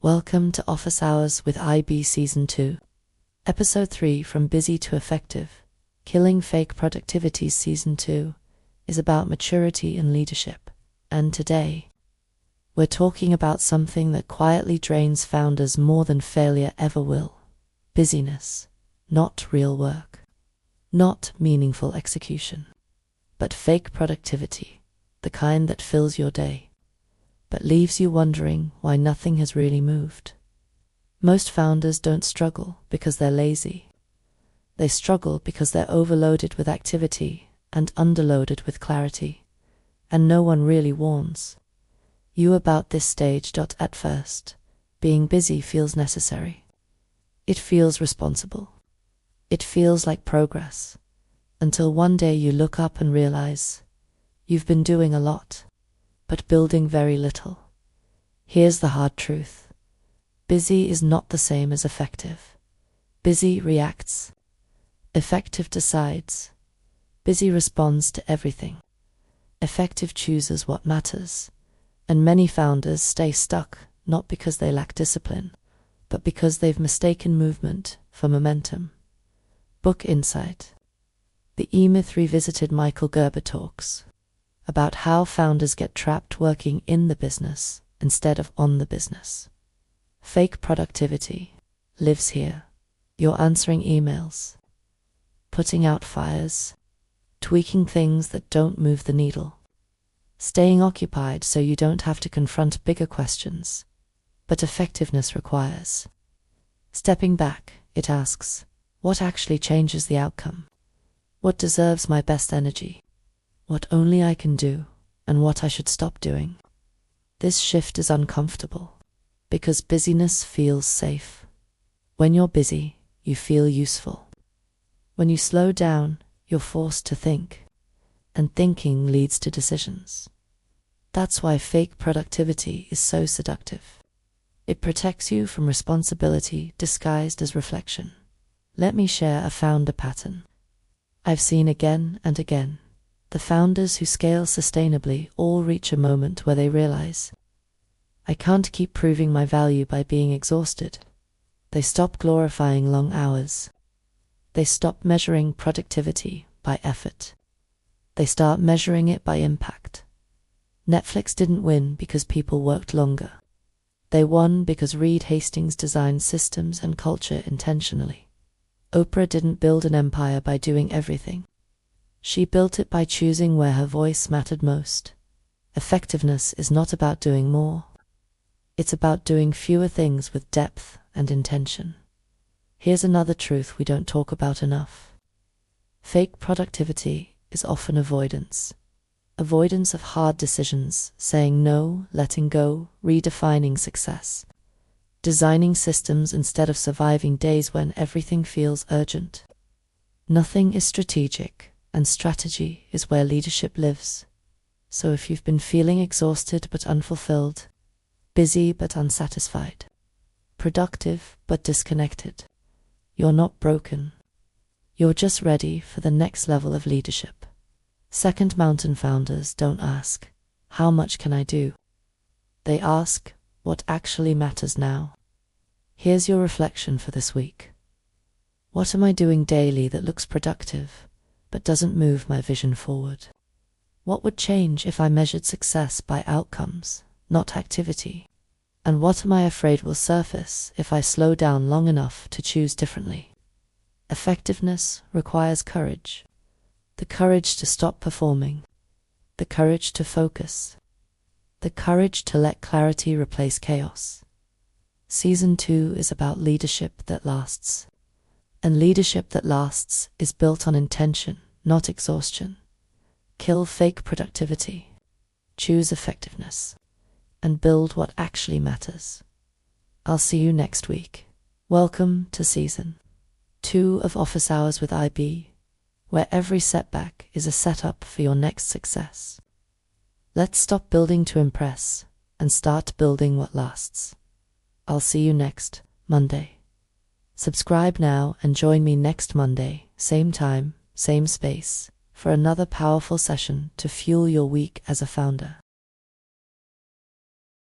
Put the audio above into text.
Welcome to Office Hours with IB Season 2. Episode 3, From Busy to Effective, Killing Fake Productivity Season 2, is about maturity and leadership. And today, we're talking about something that quietly drains founders more than failure ever will. Busyness. Not real work. Not meaningful execution. But fake productivity, the kind that fills your day, but leaves you wondering why nothing has really moved. Most founders don't struggle because they're lazy. They struggle because they're overloaded with activity and underloaded with clarity, and no one really warns you about this stage. At first, being busy feels necessary. It feels responsible. It feels like progress, until one day you look up and realize you've been doing a lot, but building very little. Here's the hard truth. Busy is not the same as effective. Busy reacts. Effective decides. Busy responds to everything. Effective chooses what matters. And many founders stay stuck, not because they lack discipline, but because they've mistaken movement for momentum. Book Insight. The E-Myth Revisited. Michael Gerber talks about how founders get trapped working in the business instead of on the business. Fake productivity lives here. You're answering emails, putting out fires, tweaking things that don't move the needle, staying occupied so you don't have to confront bigger questions. But effectiveness requires stepping back. It asks, what actually changes the outcome? What deserves my best energy? What only I can do, and what I should stop doing. This shift is uncomfortable, because busyness feels safe. When you're busy, you feel useful. When you slow down, you're forced to think, and thinking leads to decisions. That's why fake productivity is so seductive. It protects you from responsibility disguised as reflection. Let me share a founder pattern I've seen again and again. The founders who scale sustainably all reach a moment where they realize, I can't keep proving my value by being exhausted. They stop glorifying long hours. They stop measuring productivity by effort. They start measuring it by impact. Netflix didn't win because people worked longer. They won because Reed Hastings designed systems and culture intentionally. Oprah didn't build an empire by doing everything. She built it by choosing where her voice mattered most. Effectiveness is not about doing more. It's about doing fewer things with depth and intention. Here's another truth we don't talk about enough. Fake productivity is often avoidance. Avoidance of hard decisions, saying no, letting go, redefining success. Designing systems instead of surviving days when everything feels urgent. Nothing is strategic, and strategy is where leadership lives. So if you've been feeling exhausted but unfulfilled, busy but unsatisfied, productive but disconnected, you're not broken. You're just ready for the next level of leadership. Second Mountain founders don't ask, how much can I do? They ask, what actually matters now? Here's your reflection for this week. What am I doing daily that looks productive, but doesn't move my vision forward? What would change if I measured success by outcomes, not activity? And what am I afraid will surface if I slow down long enough to choose differently? Effectiveness requires courage. The courage to stop performing. The courage to focus. The courage to let clarity replace chaos. Season 2 is about leadership that lasts. And leadership that lasts is built on intention, not exhaustion. Kill fake productivity. Choose effectiveness. And build what actually matters. I'll see you next week. Welcome to Season 2 of Office Hours with IB, where every setback is a setup for your next success. Let's stop building to impress and start building what lasts. I'll see you next Monday. Subscribe now and join me next Monday, same time, same space, for another powerful session to fuel your week as a founder.